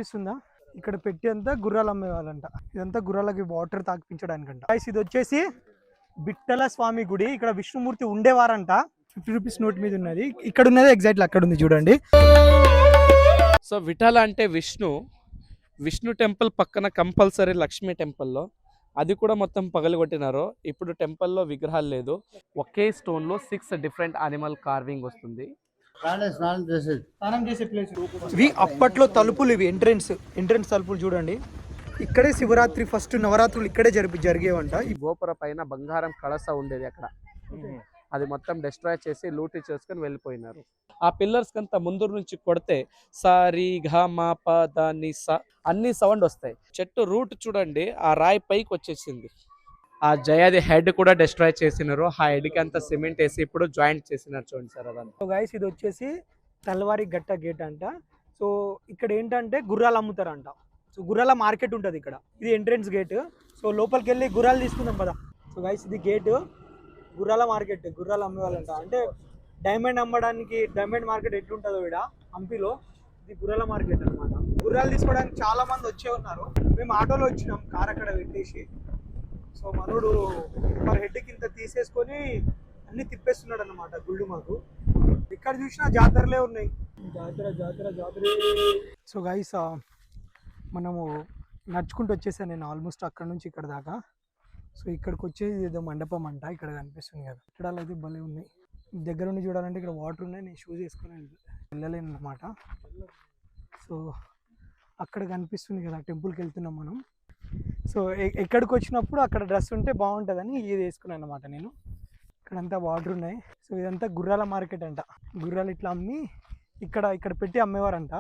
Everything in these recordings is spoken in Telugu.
కనిపిస్తుందా? ఇక్కడ పెట్టి అంతా గుర్రాలు అమ్మేవాళ్ళంట. ఇదంతా గుర్రాలకి వాటర్ తాగిపించడానికంట. ఇది వచ్చేసి బిట్టల స్వామి గుడి. ఇక్కడ విష్ణుమూర్తి ఉండేవారంట. 50 రూపీస్ నోట్ మీద ఉన్నది. ఇక్కడ ఉన్నది ఎగ్జాక్ట్లీ అక్కడ ఉంది చూడండి. సో విఠల అంటే విష్ణు టెంపుల్ పక్కన కంపల్సరీ లక్ష్మీ టెంపుల్లో అది కూడా మొత్తం పగలగొట్టినారు. ఇప్పుడు టెంపుల్లో విగ్రహాలు లేదు. ఒకే స్టోన్లో 6 డిఫరెంట్ యానిమల్ కార్వింగ్ వస్తుంది. స్నానం చేసే ప్లేస్ ఇవి. అప్పట్లో తలుపులు ఇవి, ఎంట్రెన్స్ తలుపులు చూడండి. ఇక్కడే శివరాత్రి ఫస్ట్ నవరాత్రులు ఇక్కడే జరిగేవంట. ఈ గోపుర పైన బంగారం కళస ఉండేది అక్కడ. అది మొత్తం డిస్ట్రాయ్ చేసి లూటీ చేసుకుని వెళ్ళిపోయినారు. ఆ పిల్లర్స్ కంతా ముందు నుంచి కొడితే సారీ ఘ మా ప ద ని స అన్ని సౌండ్ వస్తాయి. చెట్టు రూట్ చూడండి, ఆ రాయి పైకి వచ్చేసింది. ఆ జయాది హెడ్ కూడా డిస్ట్రాయ్ చేసినారు. ఆ హెడ్ కి అంతా సిమెంట్ వేసి ఇప్పుడు జాయింట్ చేసినారు చూడండి సార్. అదంతా. సో గైస్ ఇది వచ్చేసి తల్వారి గట్ట గేట్ అంట. సో ఇక్కడ ఏంటంటే గుర్రాలు అమ్ముతారంట. సో గుర్రాల మార్కెట్ ఉంటుంది ఇక్కడ. ఇది ఎంట్రెన్స్ గేట్. సో లోపలికి వెళ్ళి గుర్రాలు తీసుకుందాం కదా. సో గైస్ ఇది గేట్, గుర్రాల మార్కెట్. గుర్రాలు అమ్మేవాళ్ళంట. అంటే డైమండ్ అమ్మడానికి డైమండ్ మార్కెట్ ఎట్లుంటుందో ఇక్కడ హంపీలో, ఇది గుర్రాల మార్కెట్ అనమాట. గుర్రాలు తీసుకోవడానికి చాలా మంది వచ్చే ఉన్నారు. మేము ఆటోలో వచ్చినాం, కార్ అక్కడ పెట్టేసి. సో మనోడు పర్ హెడ్కి ఇంత తీసేసుకొని అన్ని తిప్పేస్తున్నాడు అనమాట గుళ్ళు. మాకు ఇక్కడ చూసినా జాతరలే ఉన్నాయి. జాతర. సో గైస్ మనము నడుచుకుంటూ వచ్చేసాను నేను ఆల్మోస్ట్ అక్కడ నుంచి ఇక్కడ దాకా. సో ఇక్కడికి వచ్చేది ఏదో మండపం అంట. ఇక్కడ కనిపిస్తుంది కదా, కట్టడాలు అయితే భలే ఉన్నాయి. దగ్గర నుండి చూడాలంటే ఇక్కడ వాటర్ ఉన్నాయి. నేను షూస్ వేసుకొని వెళ్ళలేను అనమాట. సో అక్కడ కనిపిస్తుంది కదా, టెంపుల్కి వెళ్తున్నాం మనం. సో ఎక్కడికి వచ్చినప్పుడు అక్కడ డ్రెస్ ఉంటే బాగుంటుందని ఇది వేసుకున్నాను అనమాట నేను. ఇక్కడంతా వాటర్ ఉన్నాయి. సో ఇదంతా గుర్రాల మార్కెట్ అంట. గుర్రాలు ఇట్లా అమ్మి ఇక్కడ పెట్టి అమ్మేవారంట.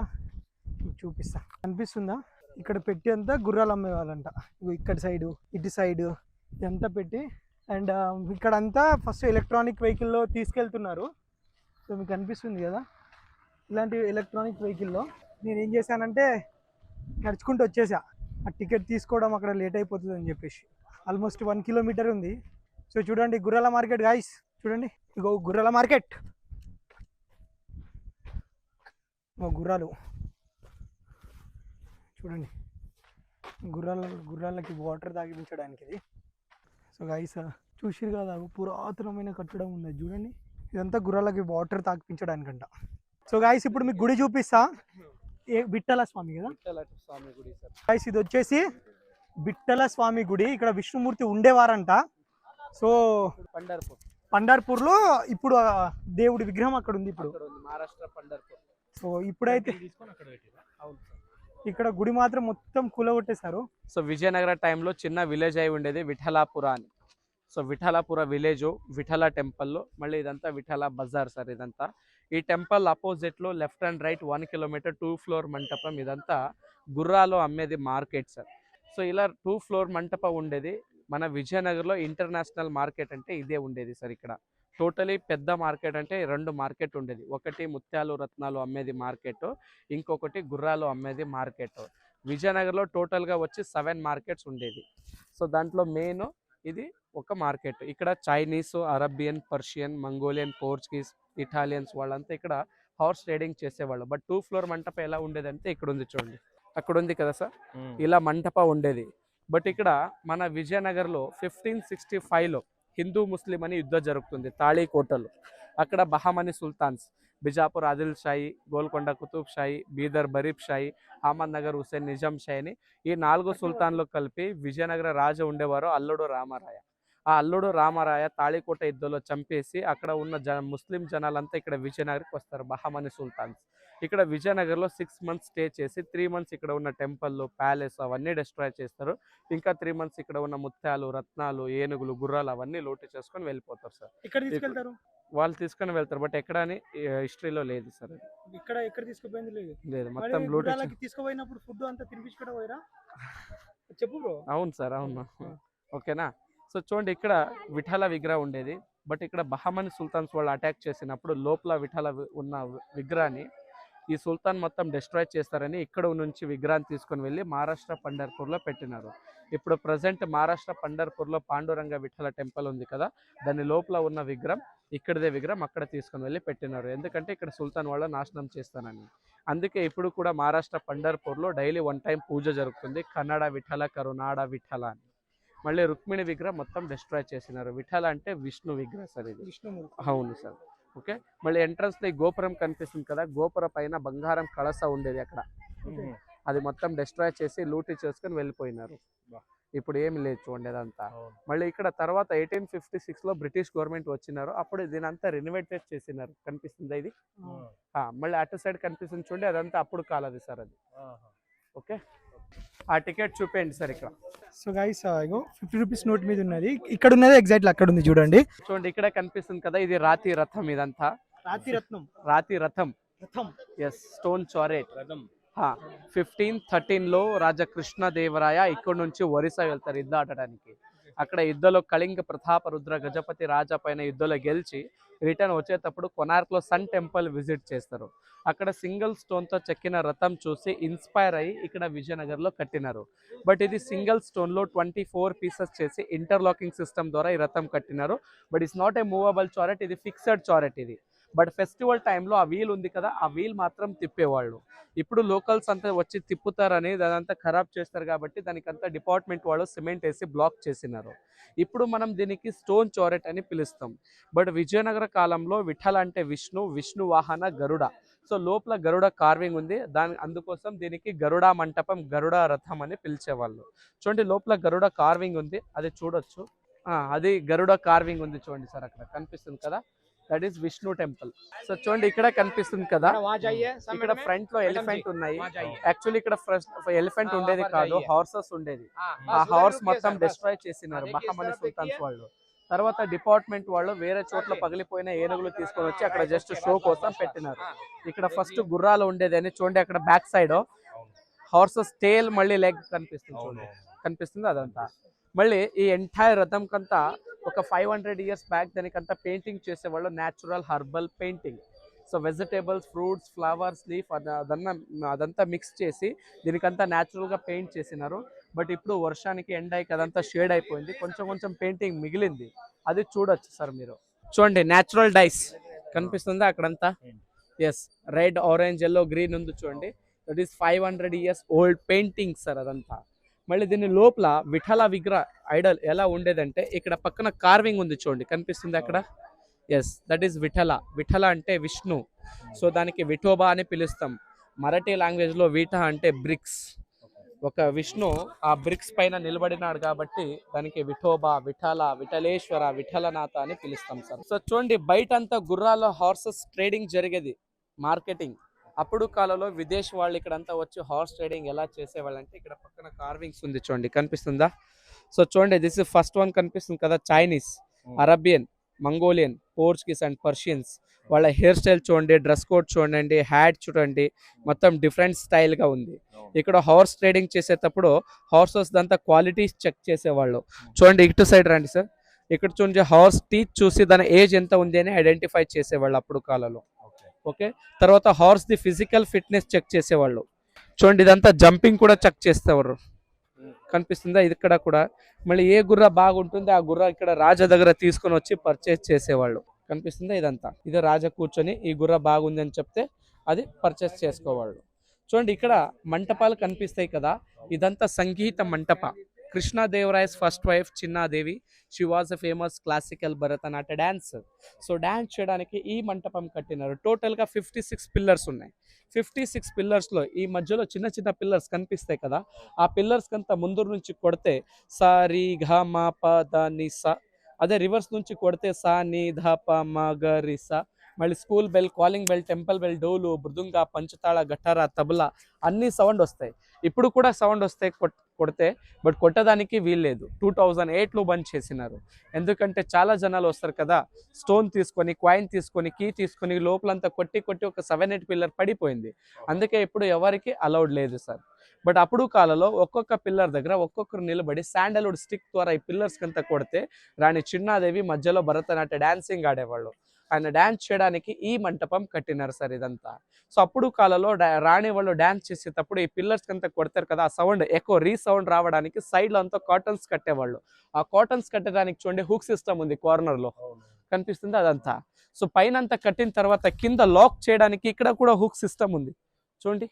చూపిస్తా, కనిపిస్తుందా? ఇక్కడ పెట్టి అంతా గుర్రాలు అమ్మేవాళ్ళంట. ఇక్కడ సైడు, ఇటు సైడు ఇదంతా పెట్టి. అండ్ ఇక్కడంతా ఫస్ట్ ఎలక్ట్రానిక్ వెహికల్లో తీసుకెళ్తున్నారు. సో మీకు కనిపిస్తుంది కదా, ఇలాంటి ఎలక్ట్రానిక్ వెహికల్లో నేను ఏం చేశానంటే నడుచుకుంటూ వచ్చేసా. ఆ టికెట్ తీసుకోవడం అక్కడ లేట్ అయిపోతుంది అని చెప్పేసి. ఆల్మోస్ట్ 1 కిలోమీటర్ ఉంది. సో చూడండి గుర్రాల మార్కెట్ గాయస్, చూడండి ఇగో గుర్రాల మార్కెట్. గుర్రాలు చూడండి, గుర్రాలకి వాటర్ తాగించడానికి ఇది. సో గైస్ చూసిరు కదా, పురాతనమైన కట్టడం ఉంది చూడండి. ఇదంతా గుర్రాలకి వాటర్ తాగించడానికంట. సో గైస్ ఇప్పుడు మీకు గుడి చూపిస్తా. బిట్టల స్వామి కదా గైస్, ఇది వచ్చేసి బిట్టల స్వామి గుడి. ఇక్కడ విష్ణుమూర్తి ఉండేవారంట. సో పండర్పూర్లో ఇప్పుడు దేవుడి విగ్రహం అక్కడ ఉంది. ఇప్పుడు మహారాష్ట్ర పండర్పూర్. సో ఇప్పుడైతే ఇక్కడ గుడి మాత్రం మొత్తం కూలగొట్టేశారు. సో విజయనగర టైంలో చిన్న విలేజ్ అయి ఉండేది విఠలాపుర అని. సో విఠలాపుర విలేజ్, విఠల టెంపుల్లో, మళ్ళీ ఇదంతా విఠల బజార్ సార్ ఇదంతా. ఈ టెంపుల్ అపోజిట్లో left and right 1 kilometre 2 floor మంటపం. ఇదంతా గుర్రాలు అమ్మేది మార్కెట్ సార్. సో ఇలా 2 ఫ్లోర్ మంటపం ఉండేది. మన విజయనగర్లో ఇంటర్నేషనల్ మార్కెట్ అంటే ఇదే ఉండేది సార్. ఇక్కడ టోటలీ పెద్ద మార్కెట్ అంటే 2 మార్కెట్ ఉండేది. ఒకటి ముత్యాలు రత్నాలు అమ్మేది మార్కెట్, ఇంకొకటి గుర్రాలు అమ్మేది మార్కెట్. విజయనగర్లో టోటల్గా వచ్చి 7 మార్కెట్స్ ఉండేది. సో దాంట్లో మెయిన్ ఇది ఒక మార్కెట్. ఇక్కడ Chinese, Arabian, Persian, Mongolian, Portuguese, Italians వాళ్ళంతా ఇక్కడ హార్స్ ట్రేడింగ్ చేసేవాళ్ళు. బట్ 2 ఫ్లోర్ మంటపం ఎలా ఉండేదంటే ఇక్కడ ఉంది చూడండి, అక్కడ ఉంది కదా సార్, ఇలా మంటపం ఉండేది. బట్ ఇక్కడ మన విజయనగర్లో 1565లో హిందూ ముస్లిం అని యుద్ధం జరుగుతుంది తాళీకోటలో. అక్కడ బహమని సుల్తాన్స్, బిజాపూర్ ఆదిల్ షాయి, గోల్కొండ కుతుబ్ షాయి, బీదర్ బరీబ్ షాయి, అహ్మద్ నగర్ హుసేన్ నిజాం షాయిని, ఈ 4 సుల్తాన్లు కలిపి విజయనగర రాజు ఉండేవారు అల్లుడు రామరాయ. ఆ అల్లుడు రామరాయ తాళీకోట యుద్ధంలో చంపేసి అక్కడ ఉన్న ముస్లిం జనాలంతా ఇక్కడ విజయనగర్కి వస్తారు, బహమని సుల్తాన్స్. ఇక్కడ విజయనగర్లో 6 మంత్స్ స్టే చేసి 3 మంత్స్ ఇక్కడ ఉన్న టెంపుల్, ప్యాలెస్ అవన్నీ డిస్ట్రాయ్ చేస్తారు. ఇంకా 3 మంత్స్ ఇక్కడ ఉన్న ముత్యాలు, రత్నాలు, ఏనుగులు, గుర్రాలు అవన్నీ లోటు చేసుకొని వెళ్ళిపోతారు సార్. ఇక్కడ తీసుకెళ్తారు, వాళ్ళు తీసుకొని వెళ్తారు. బట్ ఎక్కడ అని హిస్టరీలో లేదు సార్. ఎక్కడ తీసుకుపోయింది లేదు మొత్తం లోటు తీసుకుపోయినప్పుడు ఫుడ్ అంతా తినిపించుకోవడం పోయిరా చెప్పు బ్రో. అవును సార్, అవును, ఓకేనా. సో చూడండి ఇక్కడ విఠల విగ్రహం ఉండేది. బట్ ఇక్కడ బహమని సుల్తాన్స్ వాళ్ళు అటాక్ చేసినప్పుడు లోపల విఠల ఉన్న విగ్రహాన్ని ఈ సుల్తాన్ మొత్తం డిస్ట్రాయ్ చేస్తారని ఇక్కడ నుంచి విగ్రహాన్ని తీసుకొని వెళ్ళి మహారాష్ట్ర పండర్పూర్లో పెట్టినారు. ఇప్పుడు ప్రజెంట్ మహారాష్ట్ర పండర్పూర్లో పాండురంగ విఠల టెంపుల్ ఉంది కదా, దాని లోపల ఉన్న విగ్రహం ఇక్కడదే విగ్రహం అక్కడ తీసుకొని వెళ్ళి పెట్టినారు. ఎందుకంటే ఇక్కడ సుల్తాన్ వాళ్ళ నాశనం చేస్తానని. అందుకే ఇప్పుడు కూడా మహారాష్ట్ర పండర్పూర్లో డైలీ 1 టైం పూజ జరుగుతుంది, కన్నడ విఠల, కరునాడ విఠల అని. మళ్ళీ రుక్మిణి విగ్రహం మొత్తం డిస్ట్రాయ్ చేసినారు. విఠల అంటే విష్ణు విగ్రహం సార్ ఇది. అవును సార్. ఓకే, మళ్ళీ ఎంట్రన్స్ లో ఈ గోపురం కనిపిస్తుంది కదా, గోపుర పైన బంగారం కళస ఉండేది అక్కడ, అది మొత్తం డిస్ట్రాయ్ చేసి లూటీ చేసుకుని వెళ్ళిపోయినారు. ఇప్పుడు ఏమి లేదు చూడండి అదంతా. మళ్ళీ ఇక్కడ తర్వాత 1856 లో బ్రిటిష్ గవర్నమెంట్ వచ్చినారు, అప్పుడు దీని అంతా రెనోవేటెడ్ చేసినారు. కనిపిస్తుంది ఇది. మళ్ళీ అటు సైడ్ కనిపిస్తుంది చూడండి, అదంతా అప్పుడు కాలది సార్ అది. ఓకే, ఆ టికెట్ చూపేయండి సార్ ఇక్కడ. సో గైస్ ఇగో 50 రూపీస్ నోట్ మీద ఉన్నది, ఇక్కడ ఉన్నది ఎగ్జాక్ట్లీ అక్కడ ఉంది చూడండి. చూడండి ఇక్కడ కనిపిస్తుంది కదా, ఇది రాతి రథం. ఇదంతా రాతి రథం. Yes, stone chariot. 1513 లో రాజా కృష్ణదేవరాయ ఇక్కడ నుంచి ఒరిస్సా వెళ్తారు యుద్ధ ఆడటానికి. అక్కడ యుద్ధంలో కళింగ ప్రతాపరుద్ర గజపతి రాజా పైన యుద్ధంలో గెలిచి రిటర్న్ వచ్చేటప్పుడు కొనార్క్ లో సన్ టెంపుల్ విజిట్ చేస్తారు. అక్కడ సింగిల్ స్టోన్ తో చెక్కిన రథం చూసి ఇన్స్పైర్ అయ్యి ఇక్కడ విజయనగర్ లో కట్టినారు. బట్ ఇది సింగిల్ స్టోన్ లో 24 పీసెస్ చేసి ఇంటర్లాకింగ్ సిస్టమ్ ద్వారా ఈ రథం కట్టినారు. But it's not a movable chariot, ఇది ఫిక్స్డ్ చారెట్ ఇది. బట్ ఫెస్టివల్ టైంలో ఆ వీల్ ఉంది కదా, ఆ వీల్ మాత్రం తిప్పేవాళ్ళు. ఇప్పుడు లోకల్స్ అంతా వచ్చి తిప్పుతారని దానంతా ఖరాబ్ చేస్తారు కాబట్టి దానికంతా డిపార్ట్మెంట్ వాళ్ళు సిమెంట్ వేసి బ్లాక్ చేసినారు. ఇప్పుడు మనం దీనికి స్టోన్ చారెట్ అని పిలుస్తాం. బట్ విజయనగర కాలంలో విఠల అంటే విష్ణు, విష్ణు వాహన గరుడ. సో లోపల గరుడ కార్వింగ్ ఉంది, అందుకోసం దీనికి గరుడ మంటపం, గరుడ రథం అని పిలిచేవాళ్ళు. చూడండి లోపల గరుడ కార్వింగ్ ఉంది, అది చూడొచ్చు. అది గరుడ కార్వింగ్ ఉంది చూడండి సార్, అక్కడ కనిపిస్తుంది కదా, that is Vishnu temple. So చూడండి ఇక్కడ కనిపిస్తుంది కదా, ఇక్కడ ఫ్రంట్ లో ఎలిఫెంట్ ఉన్నాయి. యాక్చువల్లీ ఇక్కడ ఎలిఫెంట్ ఉండేది కాదు, హార్సెస్ ఉండేది. ఆ హార్స్ మొత్తం డిస్ట్రాయ్ చేసినారు బహమనీ సుల్తాన్స్ వాళ్ళు. తర్వాత డిపార్ట్మెంట్ వాళ్ళు వేరే చోట్ల పగిలిపోయిన ఏనుగులు తీసుకొని వచ్చి అక్కడ జస్ట్ షో కోసం పెట్టినారు. ఇక్కడ ఫస్ట్ గుర్రాలు ఉండేది అని చూడండి, అక్కడ బ్యాక్ సైడ్ హార్సెస్ టేల్ మళ్ళీ లెగ్ కనిపిస్తుంది చూడండి, కనిపిస్తుంది అదంతా. మళ్ళీ ఈ ఎంటైర్ రథం కంతా ఒక 500 ఇయర్స్ బ్యాక్ దానికంతా పెయింటింగ్ చేసేవాళ్ళు, natural herbal painting. So vegetables, fruits, flowers, leaf అదంతా మిక్స్ చేసి దీనికంతా న్యాచురల్గా పెయింట్ చేసినారు. బట్ ఇప్పుడు వర్షానికి ఎండకి అదంతా షేడ్ అయిపోయింది, కొంచెం కొంచెం పెయింటింగ్ మిగిలింది, అది చూడొచ్చు సార్ మీరు. చూడండి న్యాచురల్ డైస్ కనిపిస్తుందా అక్కడంతా. Yes, red, orange, yellow, green ఉంది చూడండి, that is 500 years old painting sir అదంతా. మళ్ళీ దీని లోపల విఠల విగ్రహ ఐడల్ ఎలా ఉండేదంటే ఇక్కడ పక్కన కార్వింగ్ ఉంది చూడండి, కనిపిస్తుంది అక్కడ. Yes, that is Vittala. Vittala అంటే విష్ణు, సో దానికి విఠోబా అని పిలుస్తాం. మరాఠీ లాంగ్వేజ్ లో వీట అంటే బ్రిక్స్. ఒక విష్ణు ఆ బ్రిక్స్ పైన నిలబడినాడు కాబట్టి దానికి విఠోబా, విఠల, విఠలేశ్వర, విఠలనాథ అని పిలుస్తాం సార్. సో చూడండి బయట అంతా గుర్రాల హార్సెస్ ట్రేడింగ్ జరిగేది, మార్కెటింగ్. అప్పుడు కాలంలో విదేశీ వాళ్ళు ఇక్కడంతా వచ్చి హార్స్ ట్రేడింగ్ ఎలా చేసేవాళ్ళు అంటే ఇక్కడ పక్కన కార్వింగ్స్ ఉంది చూడండి, కనిపిస్తుందా. సో చూడండి దిస్ ఇస్ ఫస్ట్ వన్ కనిపిస్తుంది కదా, Chinese, Arabian, Mongolian, Portuguese and Persians. వాళ్ళ హెయిర్ స్టైల్ చూడండి, డ్రెస్ కోడ్ చూడండి, హ్యాట్ చూడండి, మొత్తం డిఫరెంట్ స్టైల్ గా ఉంది. ఇక్కడ హార్స్ ట్రేడింగ్ చేసేటప్పుడు హార్సెస్ దంతా క్వాలిటీ చెక్ చేసేవాళ్ళు. చూడండి ఇటు సైడ్ రండి సార్, ఇక్కడ చూడండి హార్స్ టీత్ చూసి దాని ఏజ్ ఎంత ఉంది అని ఐడెంటిఫై చేసేవాళ్ళు అప్పుడు కాలంలో. ఓకే, తర్వాత horse the physical fitness check చేసేవాళ్ళు. చూడండి ఇదంతా జంపింగ్ కూడా చెక్ చేసేవారు, కనిపిస్తుందా ఇది ఇక్కడ కూడా. మళ్ళీ ఏ గుర్ర బాగుంటుంది ఆ గుర్ర ఇక్కడ రాజా దగ్గర తీసుకొని వచ్చి పర్చేస్ చేసేవాళ్ళు, కనిపిస్తుందా ఇదంతా. ఇది రాజా కూర్చొని ఈ గుర్ర బాగుంది అని చెప్తే అది పర్చేస్ చేసుకోవాళ్ళు. చూడండి ఇక్కడ మంటపాలు కనిపిస్తాయి కదా, ఇదంతా సంగీత మంటప. Krishnadevaraya's first wife Chinnadevi, she was a famous classical Bharatanatya dancer. So dance చేయడానికి ఈ మంటపం కట్టినారు. టోటల్గా 56 పిల్లర్స్ ఉన్నాయి. 56 పిల్లర్స్లో ఈ మధ్యలో చిన్న చిన్న పిల్లర్స్ కనిపిస్తాయి కదా, ఆ పిల్లర్స్ కంతా ముందు నుంచి కొడితే సా రి ఘ మ ప ద ని స, అదే రివర్స్ నుంచి కొడితే సా ని ధ ప మ గ రి స. మళ్ళీ school bell, calling bell, temple bell, డోలు, మృదుంగ, పంచతాళ, గటార, తబలా అన్ని సౌండ్ వస్తాయి. ఇప్పుడు కూడా సౌండ్ వస్తాయి కొడితే, బట్ కొట్టడానికి వీల్లేదు. 2008లో బంద్ చేసినారు. ఎందుకంటే చాలా జనాలు వస్తారు కదా, స్టోన్ తీసుకొని, కాయిన్ తీసుకొని, కీ తీసుకొని లోపలంతా కొట్టి కొట్టి ఒక 7-8 పిల్లర్ పడిపోయింది. అందుకే ఇప్పుడు ఎవరికి అలౌడ్ లేదు సార్. బట్ అప్పుడు కాలంలో ఒక్కొక్క పిల్లర్ దగ్గర ఒక్కొక్కరు నిలబడి శాండల్వుడ్ స్టిక్ ద్వారా ఈ పిల్లర్స్ కంతా కొడితే రాణి చిన్నాదేవి మధ్యలో భరతనాట్య డాన్సింగ్ ఆడేవాళ్ళు. ఆయన డ్యాన్స్ చేయడానికి ఈ మంటపం కట్టినారు సార్ ఇదంతా. సో అప్పుడు కాలంలో రాణి వాళ్ళు డ్యాన్స్ చేసేటప్పుడు ఈ పిల్లర్స్ అంతా కొడతారు కదా, ఆ సౌండ్ ఎక్కువ రీసౌండ్ రావడానికి సైడ్లో అంతా కాటన్స్ కట్టేవాళ్ళు. ఆ కాటన్స్ కట్టడానికి చూడండి హుక్ సిస్టమ్ ఉంది కార్నర్లో కనిపిస్తుంది అదంతా. సో పైన అంతా కట్టిన తర్వాత కింద లాక్ చేయడానికి ఇక్కడ కూడా హుక్ సిస్టమ్ ఉంది చూడండి.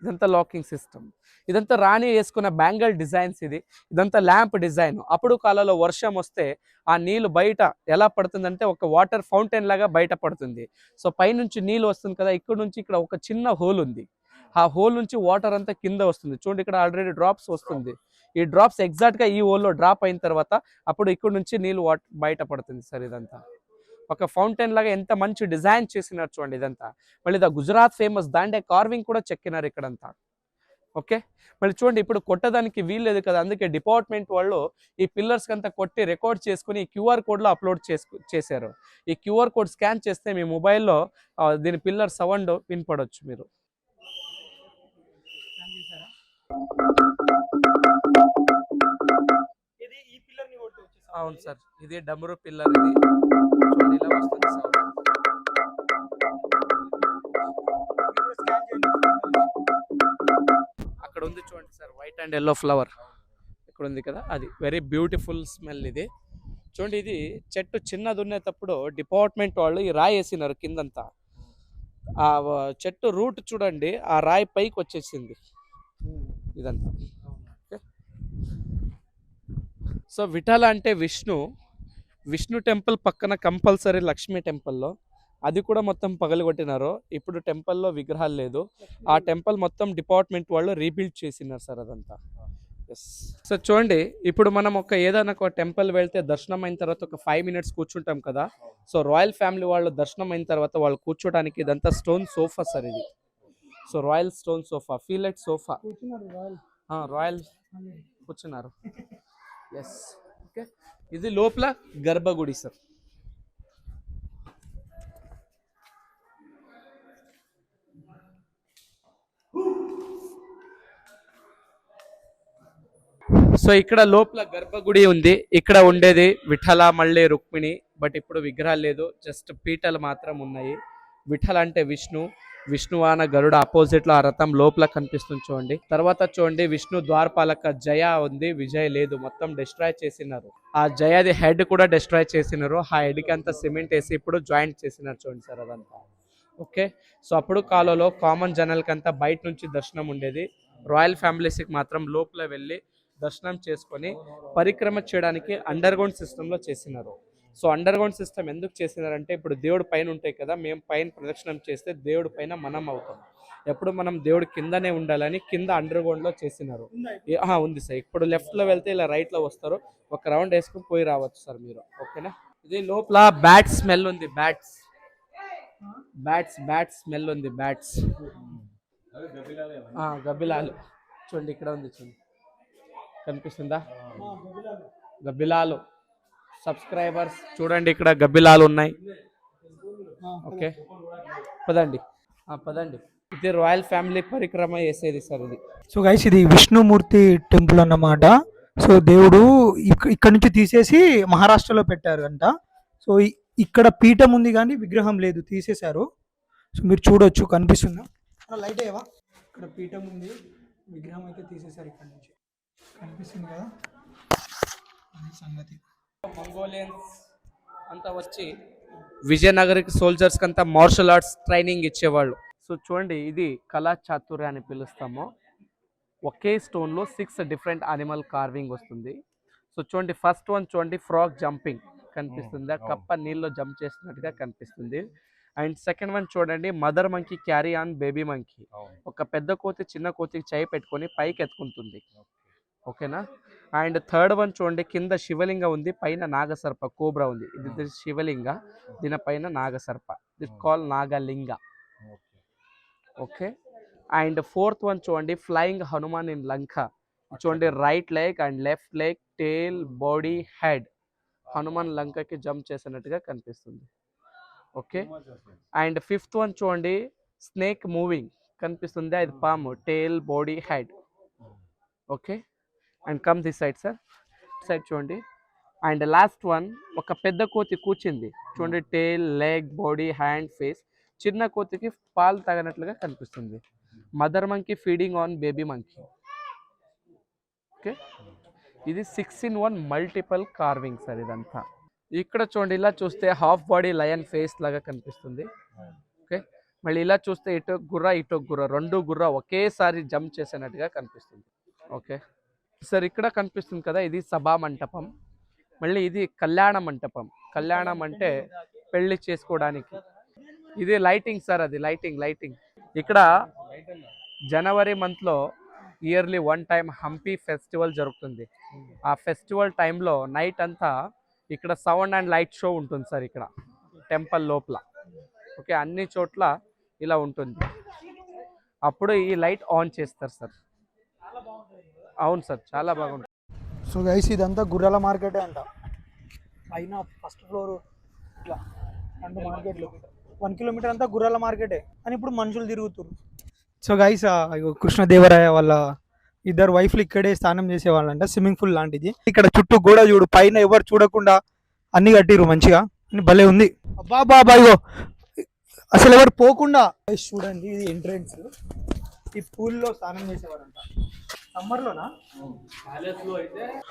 ఇదంతా లాకింగ్ సిస్టమ్. ఇదంతా రాణి వేసుకున్న బ్యాంగిల్ డిజైన్స్. ఇదంతా ల్యాంప్ డిజైన్. అప్పుడు కాలంలో వర్షం వస్తే ఆ నీళ్ళు బయట ఎలా పడుతుందంటే ఒక వాటర్ ఫౌంటైన్ లాగా బయట పడుతుంది. సో పైనుంచి నీళ్ళు వస్తుంది కదా, ఇక్కడ నుంచి ఇక్కడ ఒక చిన్న హోల్ ఉంది. ఆ హోల్ నుంచి వాటర్ అంతా కింద వస్తుంది చూడండి. ఇక్కడ ఆల్రెడీ డ్రాప్స్ వస్తుంది. ఈ డ్రాప్స్ ఎగ్జాక్ట్గా ఈ హోల్లో డ్రాప్ అయిన తర్వాత అప్పుడు ఇక్కడ నుంచి నీళ్ళు బయట పడుతుంది సార్. ఇదంతా ఒక ఫౌంటైన్ లాగా ఎంత మంచి డిజైన్ చేసినారు చూడండి ఇదంతా. మళ్ళీ ఇది గుజరాత్ ఫేమస్ దాండే కార్వింగ్ కూడా చెక్కినారు ఇక్కడంతా. ఓకే, మళ్ళీ చూడండి ఇప్పుడు కొట్టడానికి వీల్లేదు కదా, అందుకే డిపార్ట్మెంట్ వాళ్ళు ఈ పిల్లర్స్ అంతా కొట్టి రికార్డ్ చేసుకుని ఈ క్యూఆర్ కోడ్లో అప్లోడ్ చేశారు. ఈ క్యూఆర్ కోడ్ స్కాన్ చేస్తే మీ మొబైల్లో దీని పిల్లర్ సౌండ్ వినపడవచ్చు మీరు. అవును సార్, ఇది డమరు పిల్లర్. ఇది చూడండి ఇలా వస్తుంది సౌండ్. అక్కడ ఉంది చూడండి sir white and yellow flower ఇక్కడ ఉంది కదా, అది వెరీ బ్యూటిఫుల్ స్మెల్. ఇది చూడండి, ఇది చెట్టు చిన్నది ఉన్నప్పుడు డిపార్ట్మెంట్ వాళ్ళు ఈ రాయి వేసినారు కిందంతా. ఆ చెట్టు రూట్ చూడండి, ఆ రాయి పైకి వచ్చేసింది ఇదంతా. సో విఠల అంటే విష్ణు టెంపుల్ పక్కన కంపల్సరీ లక్ష్మీ టెంపుల్లో అది కూడా మొత్తం పగలగొట్టినారు. ఇప్పుడు టెంపుల్లో విగ్రహాలు లేదు. ఆ టెంపుల్ మొత్తం డిపార్ట్మెంట్ వాళ్ళు రీబిల్డ్ చేసినారు సార్ అదంతా. ఎస్ సార్, చూడండి ఇప్పుడు మనం ఏదైనా ఒక టెంపుల్ వెళ్తే దర్శనం అయిన తర్వాత ఒక 5 minutes కూర్చుంటాం కదా. సో రాయల్ ఫ్యామిలీ వాళ్ళు దర్శనం అయిన తర్వాత వాళ్ళు కూర్చోడానికి ఇదంతా స్టోన్ సోఫా సార్ ఇది. So royal stone sofa, feel like sofa. Royal కూర్చున్నారు. Yes, okay. ఇది లోపల గర్భగుడి సార్. సో ఇక్కడ లోపల గర్భగుడి ఉంది. ఇక్కడ ఉండేది విఠల మళ్ళీ రుక్మిణి. బట్ ఇప్పుడు విగ్రహాలు లేదు, జస్ట్ పీటలు మాత్రం ఉన్నాయి. విఠల అంటే విష్ణువాన గరుడ ఆపోజిట్ లో ఆ రథం లోపల కనిపిస్తుంది చూడండి. తర్వాత చూడండి విష్ణు ద్వారపాలక జయ ఉంది, విజయ్ లేదు, మొత్తం డిస్ట్రాయ్ చేసినారు. ఆ జయది హెడ్ కూడా డిస్ట్రాయ్ చేసినారు. ఆ హెడ్ కి అంతా సిమెంట్ వేసి ఇప్పుడు జాయింట్ చేసినారు చూడండి సార్ అదంతా. ఓకే, సో అప్పుడు కాలంలో కామన్ జనాలకి అంతా బయట నుంచి దర్శనం ఉండేది. రాయల్ ఫ్యామిలీస్కి మాత్రం లోపల వెళ్ళి దర్శనం చేసుకొని పరిక్రమ చేయడానికి అండర్ గ్రౌండ్ సిస్టంలో చేసినారు. సో అండర్ గ్రౌండ్ సిస్టమ్ ఎందుకు చేసినారంటే ఇప్పుడు దేవుడు పైన ఉంటాయి కదా, మేము పైన ప్రదక్షిణం చేస్తే దేవుడు పైన మనం అవుతాం. ఎప్పుడు మనం దేవుడు కిందనే ఉండాలని కింద అండర్ గ్రౌండ్లో చేసినారు. ఉంది సార్. ఇప్పుడు లెఫ్ట్లో వెళ్తే ఇలా రైట్లో వస్తారు, ఒక రౌండ్ వేసుకుని పోయి రావచ్చు సార్ మీరు. ఓకేనా. ఇది లోపల బ్యాట్ స్మెల్ ఉంది. బ్యాట్స్ స్మెల్ ఉంది. గబ్బిలాలు చూడండి, ఇక్కడ ఉంది చూడండి, కనిపిస్తుందా? గబ్బిలాలు సబ్స్క్రైబర్స్ చూడండి, ఇక్కడ గబ్బిలాలు ఉన్నాయి. ఓకే, పదండి. ఇది రాయల్ ఫ్యామిలీ పరిక్రమ చేసేది సార్ ఇది. సో గైస్, ఇది విష్ణుమూర్తి టెంపుల్ అన్నమాట. సో దేవుడు ఇక్కడ నుంచి తీసేసి మహారాష్ట్రలో పెట్టారు అంట. సో ఇక్కడ పీఠం ఉంది కానీ విగ్రహం లేదు, తీసేశారు. సో మీరు చూడొచ్చు, కనిపిస్తుందా? లైట్ అయ్యవా? ఇక్కడ పీఠం ఉంది, విగ్రహం అయితే తీసేశారు ఇక్కడ నుంచి. కనిపిస్తుంది కదా సంగతి. మంగోలియన్స్ అంతా వచ్చి విజయనగర్కి సోల్జర్స్కి అంతా మార్షల్ ఆర్ట్స్ ట్రైనింగ్ ఇచ్చేవాళ్ళు. సో చూడండి, ఇది కళా చాతుర్య అని పిలుస్తాము. ఒకే స్టోన్లో 6 డిఫరెంట్ అనిమల్ కార్వింగ్ వస్తుంది. సో చూడండి, ఫస్ట్ వన్ చూడండి, ఫ్రాగ్ జంపింగ్ కనిపిస్తుందా? కప్ప నీళ్ళలో జంప్ చేస్తున్నట్టుగా కనిపిస్తుంది. అండ్ సెకండ్ వన్ చూడండి, mother monkey carry on baby monkey. ఒక పెద్ద కోతి చిన్న కోతికి చేయి పెట్టుకొని పైకి ఎత్తుకుంటుంది. ఓకేనా. అండ్ థర్డ్ వన్ చూడండి, కింద శివలింగ ఉంది, పైన నాగసర్ప కోబ్రా ఉంది. ఇది శివలింగ, దీనిపైన నాగసర్ప. This call Nagalinga. Okay. And fourth one చూడండి, ఫ్లయింగ్ హనుమాన్ ఇన్ లంక. చూడండి, right leg and left leg, tail, body, head. Hanuman లంకకి జంప్ చేసినట్టుగా కనిపిస్తుంది. ఓకే. అండ్ ఫిఫ్త్ వన్ చూడండి, స్నేక్ మూవింగ్ కనిపిస్తుంది, అది పాము, tail, body, head. Okay. And come this side sir. Side చూడండి, అండ్ లాస్ట్ వన్ ఒక పెద్ద కోతి కూర్చుంది చూడండి, tail, leg, body, hand, face. చిన్న కోతికి పాలు తాగినట్లుగా కనిపిస్తుంది. Mother monkey feeding on baby monkey. Okay, ఇది 6-in-1 మల్టిపల్ కార్వింగ్ సార్ ఇదంతా. ఇక్కడ చూడండి, ఇలా చూస్తే హాఫ్ బాడీ లయన్ ఫేస్ లాగా కనిపిస్తుంది. ఓకే, మళ్ళీ ఇలా చూస్తే ఇటు గుర్ర రెండు గుర్ర ఒకేసారి జంప్ చేసినట్టుగా కనిపిస్తుంది. ఓకే సార్, ఇక్కడ కనిపిస్తుంది కదా, ఇది సభా మంటపం. మళ్ళీ ఇది కళ్యాణ మంటపం. కళ్యాణం అంటే పెళ్లి చేసుకోవడానికి. ఇది లైటింగ్ సార్, అది లైటింగ్. ఇక్కడ జనవరి మంత్లో ఇయర్లీ 1 time హంపి ఫెస్టివల్ జరుగుతుంది. ఆ ఫెస్టివల్ టైంలో నైట్ అంతా ఇక్కడ సౌండ్ అండ్ లైట్ షో ఉంటుంది సార్ ఇక్కడ టెంపుల్ లోపల. ఓకే, అన్ని చోట్ల ఇలా ఉంటుంది. అప్పుడు ఈ లైట్ ఆన్ చేస్తారు సార్. అవును సార్, చాలా బాగుంటుంది. సో గైస్, ఇదంతా గుర్రాల మార్కెటే అంట. పైన ఫస్ట్ ఫ్లోర్ ఇట్లా 2 మార్కెట్లు, 1 kilometer అంతా గుర్రాల మార్కెటే. అని ఇప్పుడు మనుషులు తిరుగుతారు. సో గైస్, కృష్ణదేవరాయ వాళ్ళ 2 వైఫ్లు ఇక్కడే స్నానం చేసేవాళ్ళంట. స్విమ్మింగ్ పూల్ లాంటిది. ఇక్కడ చుట్టూ గోడ చూడు, పైన ఎవరు చూడకుండా అన్ని కట్టిరు మంచిగా, భలే ఉంది. అబ్బా ఇగో అసలు ఎవరు పోకుండా. చూడండి, ఇది ఎంట్రెన్స్. ఈ పూల్లో స్నానం చేసేవారంట సమ్మర్లోనా.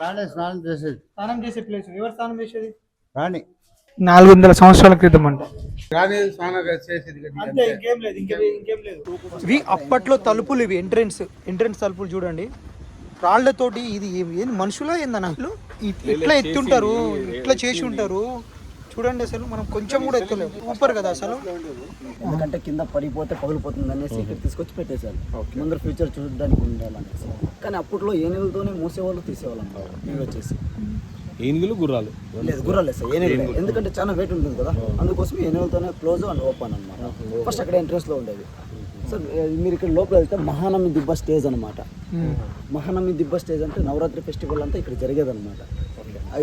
రాణి స్నానం చేసేది. స్నానం చేసే ప్లేస్. ఎవరు స్నానం చేసేది? రాణి 400 సంవత్సరాల క్రితం అంట. రాణి స్నానం చేసేది. అంతే, ఇంకేం లేదు. ఇవి అప్పట్లో తలుపులు, ఇవి ఎంట్రెన్స్ తలుపులు చూడండి, రాళ్లతోటి. ఇది ఏం మనుషులా ఏందన్న అసలు? ఇట్లా ఎత్తుంటారు, ఇట్లా చేసి ఉంటారు చూడండి. అసలు మనం కొంచెం కూడా ఎత్తలేము. సూపర్ కదా అసలు. ఎందుకంటే కింద పడిపోతే పగిలిపోతుంది అనేసి ఇక్కడ తీసుకొచ్చి పెట్టేశారు. ముందర ఫ్యూచర్ చూడడానికి ఉండాలనేసి. కానీ అప్పట్లో ఏనుగులతోనే మూసేవాళ్ళు, తీసేవాళ్ళు అన్నమాట. ఇవి వచ్చేసి ఏనుగులు, గుర్రాలు లేదు, గుర్రాలు సార్, ఏనుగులు. ఎందుకంటే చాలా వెయిట్ ఉంటుంది కదా, అందుకోసం ఏనుగులతోనే క్లోజ్ అండ్ ఓపెన్ అనమాట. ఫస్ట్ అక్కడ ఎంట్రెన్స్ లో ఉండేది. సార్ మీరు ఇక్కడ లోపల వెళ్తే మహానమి దిబ్బ స్టేజ్ అనమాట. మహానమి దిబ్బ స్టేజ్ అంటే నవరాత్రి ఫెస్టివల్ అంతా ఇక్కడ జరిగేది అనమాట.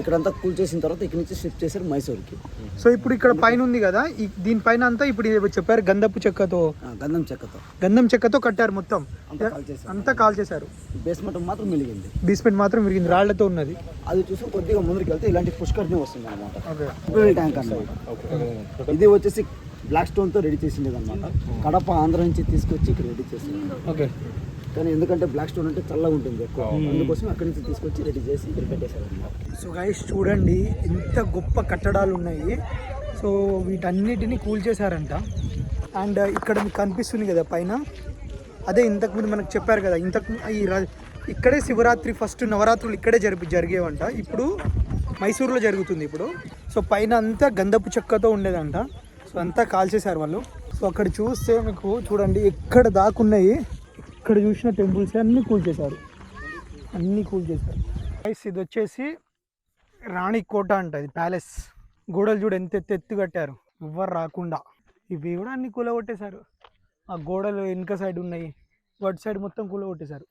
ఇక్కడంతా కూల్ చేసిన తర్వాత ఇక్కడ నుంచి షిఫ్ట్ చేశారు మైసూర్కి. సో ఇప్పుడు ఇక్కడ పైన ఉంది కదా, దీనిపైన అంతా ఇప్పుడు చెప్పారు గంధపు చెక్కతో, గంధం చెక్కతో కట్టారు మొత్తం. అంతా కాల్ చేశారు. బేస్మెంట్ మాత్రం మిలిగింది. బేస్మెంట్ మాత్రం మిలిగింది, రాళ్లతో ఉన్నది. అది చూసి కొద్దిగా ముందుకు వెళ్తే ఇలాంటి పుష్కర్ని వస్తుంది అనమాట. ట్యాంక్ అన్నమాట. ఇది వచ్చేసి బ్లాక్ స్టోన్ తో రెడీ చేసిండేది అనమాట. కడప, ఆంధ్ర నుంచి తీసుకొచ్చి ఇక్కడ రెడీ చేసింది. ఓకే, కానీ ఎందుకంటే బ్లాక్ స్టోన్ అంటే చల్లగా ఉంటుంది ఎక్కువ, అందుకోసం అక్కడి నుంచి తీసుకొచ్చి రెడీ చేసి ఇక్కడ పెట్టేశారు అనమాట. సో గైస్ చూడండి, ఇంత గొప్ప కట్టడాలు ఉన్నాయి. సో వీటన్నిటిని కూల్చేశారంట. అండ్ ఇక్కడ మీకు కనిపిస్తుంది కదా పైన, అదే ఇంతకుముందు మనకు చెప్పారు కదా, ఇక్కడే శివరాత్రి ఫస్ట్ నవరాత్రులు ఇక్కడే జరిగేవంట. ఇప్పుడు మైసూరులో జరుగుతుంది ఇప్పుడు. సో పైన అంతా గంధపు చెక్కతో ఉండేదంట. సో అంతా కాల్చేశారు వాళ్ళు. సో అక్కడ చూస్తే మీకు చూడండి, ఎక్కడ దాకున్నాయి, ఇక్కడ చూసిన టెంపుల్స్ అన్నీ కూల్చేశారు. ఇది వచ్చేసి రాణి కోట అంట. ఇది ప్యాలెస్. గోడలు చూడు ఎంత ఎత్తు కట్టారు, ఎవ్వరు రాకుండా. ఇవి కూడా అన్ని కూలగొట్టేశారు. ఆ గోడలు వెనుక సైడ్ ఉన్నాయి, వాటి సైడ్ మొత్తం కూలగొట్టేశారు.